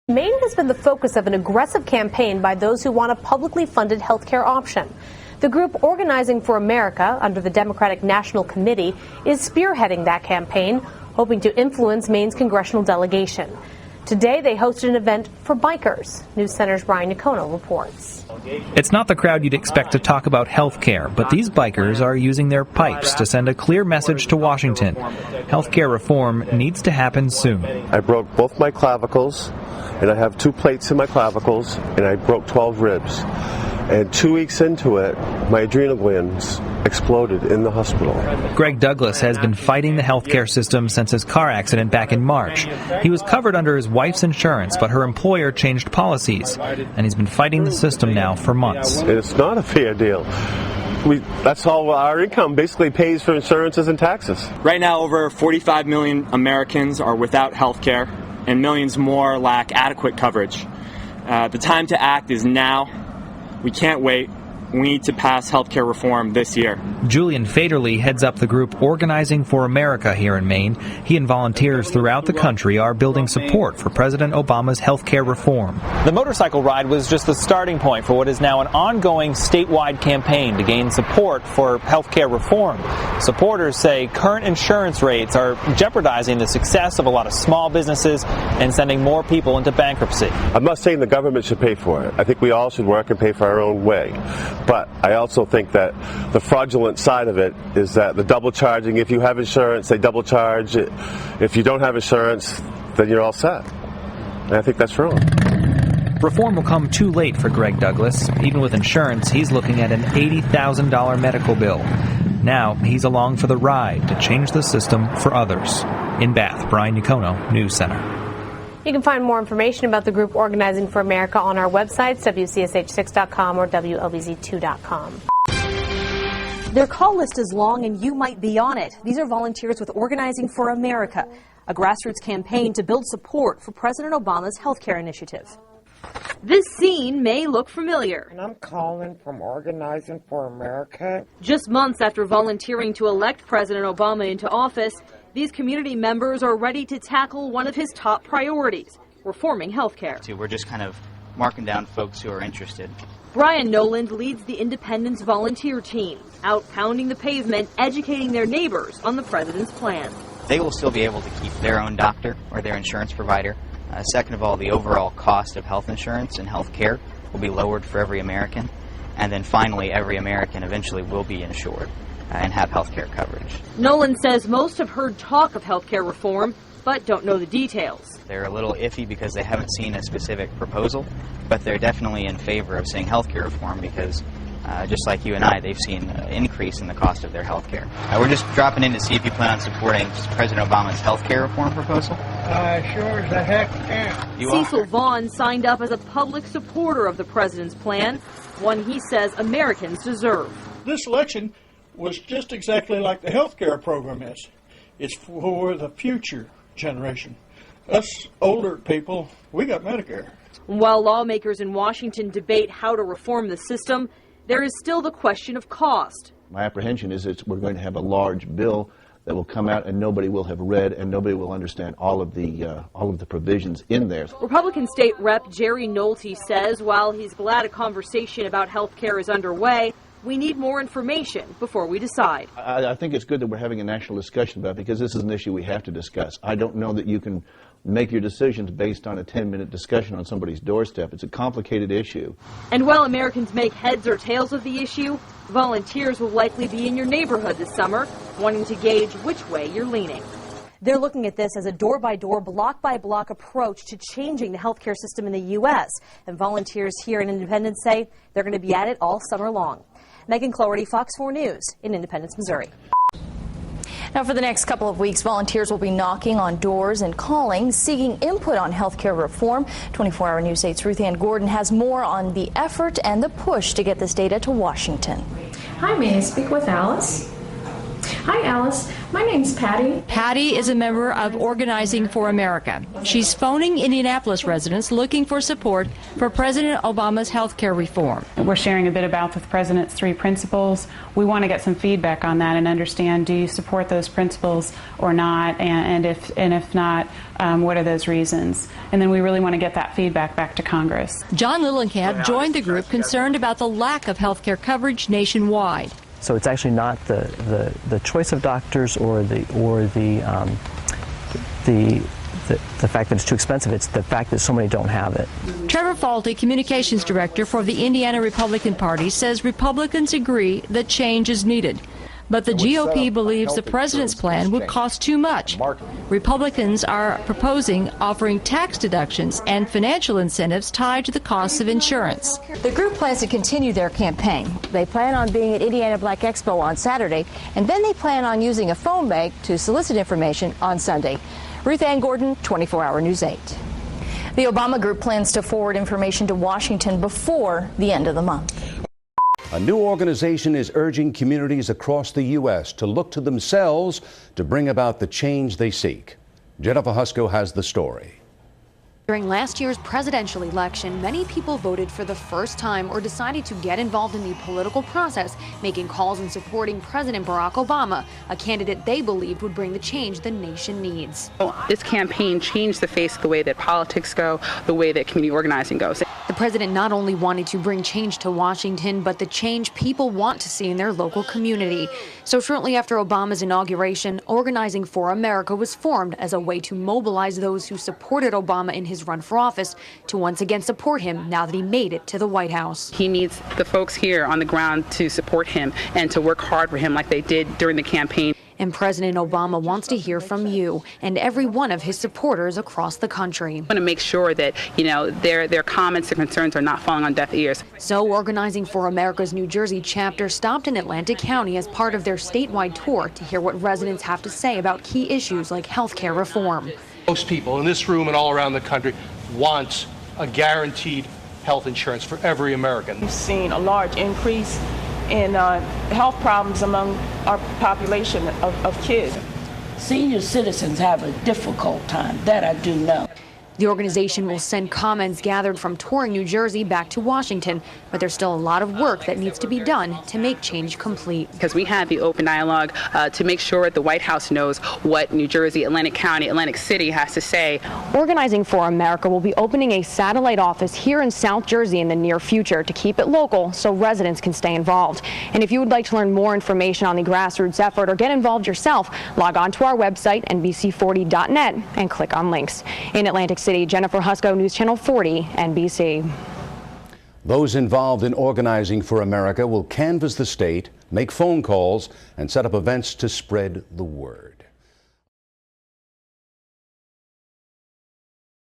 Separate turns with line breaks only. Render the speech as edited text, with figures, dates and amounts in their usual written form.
Maine has been the focus of an aggressive campaign by those who want a publicly funded health care option. The group Organizing for America, under the Democratic National Committee, is spearheading that campaign, hoping to influence Maine's congressional delegation. Today, they hosted an event for bikers. News Center's Brian Nicono reports.
It's not the crowd you'd expect to talk about health care, but these bikers are using their pipes to send a clear message to Washington. Health care reform needs to happen soon.
I broke both my clavicles, and I have 2 plates in my clavicles, and I broke 12 ribs. And 2 weeks into it, my adrenal glands exploded in the hospital.
Greg Douglas has been fighting the healthcare system since his car accident back in March. He was covered under his wife's insurance, but her employer changed policies, and he's been fighting the system now for months.
It's not a fair deal. That's all our income basically pays for insurances and taxes.
Right now, over 45 million Americans are without health care, and millions more lack adequate coverage. The time to act is now. We can't wait. We need to pass healthcare reform this year.
Julian Faderly heads up the group Organizing for America here in Maine. He and volunteers throughout the country are building support for President Obama's healthcare reform. The motorcycle ride was just the starting point for what is now an ongoing statewide campaign to gain support for healthcare reform. Supporters say current insurance rates are jeopardizing the success of a lot of small businesses and sending more people into bankruptcy.
I'm not saying the government should pay for it. I think we all should work and pay for our own way. But I also think that the fraudulent side of it is that the double charging, if you have insurance, they double charge. If you don't have insurance, then you're all set. And I think that's wrong.
Reform will come too late for Greg Douglas. Even with insurance, he's looking at an $80,000 medical bill. Now he's along for the ride to change the system for others. In Bath, Brian Nicono, News Center.
You can find more information about the group Organizing for America on our websites, WCSH6.com or WLBZ2.com.
Their call list is long and you might be on it. These are volunteers with Organizing for America, a grassroots campaign to build support for President Obama's health care initiative. This scene may look familiar.
And I'm calling from Organizing for America.
Just months after volunteering to elect President Obama into office, these community members are ready to tackle one of his top priorities, reforming health care.
We're just kind of marking down folks who are interested.
Brian Noland leads the Independence volunteer team, out pounding the pavement, educating their neighbors on the president's plan.
They will still be able to keep their own doctor or their insurance provider. Second of all, the overall cost of health insurance and health care will be lowered for every American. And then finally, every American eventually will be insured and have health care coverage.
Nolan says most have heard talk of health care reform, but don't know the details.
They're a little iffy because they haven't seen a specific proposal, but they're definitely in favor of seeing health care reform because just like you and I, they've seen an increase in the cost of their health care. We're just dropping in to see if you plan on supporting President Obama's health care reform proposal.
Sure as the heck can.
Cecil Vaughn signed up as a public supporter of the president's plan, one he says Americans deserve.
This election was just exactly like the health care program is. It's for the future generation. Us older people, we got Medicare.
While lawmakers in Washington debate how to reform the system, there is still the question of cost.
My apprehension is that we're going to have a large bill that will come out and nobody will have read and nobody will understand all of the provisions in there.
Republican State Rep Jerry Nolte says while he's glad a conversation about health care is underway, we need more information before we decide.
I think it's good that we're having a national discussion about it because this is an issue we have to discuss. I don't know that you can make your decisions based on a 10-minute discussion on somebody's doorstep. It's a complicated issue.
And while Americans make heads or tails of the issue, volunteers will likely be in your neighborhood this summer, wanting to gauge which way you're leaning. They're looking at this as a door-by-door, block-by-block approach to changing the healthcare system in the U.S. And volunteers here in Independence say they're going to be at it all summer long. Megan Cloherty, Fox 4 News in Independence, Missouri.
Now, for the next couple of weeks, volunteers will be knocking on doors and calling, seeking input on health care reform. 24-hour News 8's Ruth Ann Gordon has more on the effort and the push to get this data to Washington.
Hi, may I speak with Alice? Hi, Alice. My name's Patty.
Patty is a member of Organizing for America. She's phoning Indianapolis residents looking for support for President Obama's health care reform.
We're sharing a bit about the President's 3 principles. We want to get some feedback on that and understand, do you support those principles or not, and if not, what are those reasons? And then we really want to get that feedback back to Congress.
John Lillenkamp joined the group concerned about the lack of health care coverage nationwide.
So it's actually not the choice of doctors or the fact that it's too expensive. It's the fact that so many don't have it.
Trevor Faulty, communications director for the Indiana Republican Party, says Republicans agree that change is needed. But the GOP believes the president's plan would cost too much. Republicans are proposing offering tax deductions and financial incentives tied to the costs of insurance.
The group plans to continue their campaign. They plan on being at Indiana Black Expo on Saturday, and then they plan on using a phone bank to solicit information on Sunday. Ruth Ann Gordon, 24-Hour News 8. The Obama group plans to forward information to Washington before the end of the month.
A new organization is urging communities across the U.S. to look to themselves to bring about the change they seek. Jennifer Husko has the story.
During last year's presidential election, many people voted for the first time or decided to get involved in the political process, making calls and supporting President Barack Obama, a candidate they believed would bring the change the nation needs.
This campaign changed the face of the way that politics go, the way that community organizing goes.
The president not only wanted to bring change to Washington, but the change people want to see in their local community. So shortly after Obama's inauguration, Organizing for America was formed as a way to mobilize those who supported Obama in his run for office to once again support him now that he made it to the White House.
He needs the folks here on the ground to support him and to work hard for him like they did during the campaign.
And President Obama wants to hear from you and every one of his supporters across the country.
I want to make sure that, their comments and concerns are not falling on deaf ears.
So Organizing for America's New Jersey chapter stopped in Atlantic County as part of their statewide tour to hear what residents have to say about key issues like health care reform.
Most people in this room and all around the country want a guaranteed health insurance for every American.
We've seen a large increase in health problems among our population of kids.
Senior citizens have a difficult time, that I do know.
The organization will send comments gathered from touring New Jersey back to Washington, but there's still a lot of work that needs to be done to make change complete.
Because we had the open dialogue to make sure the White House knows what New Jersey, Atlantic County, Atlantic City has to say.
Organizing for America will be opening a satellite office here in South Jersey in the near future to keep it local so residents can stay involved. And if you would like to learn more information on the grassroots effort or get involved yourself, log on to our website, NBC40.net, and click on links. In Atlantic City, Jennifer Husko, News Channel 40, NBC.
Those involved in Organizing for America will canvass the state, make phone calls, and set up events to spread the word.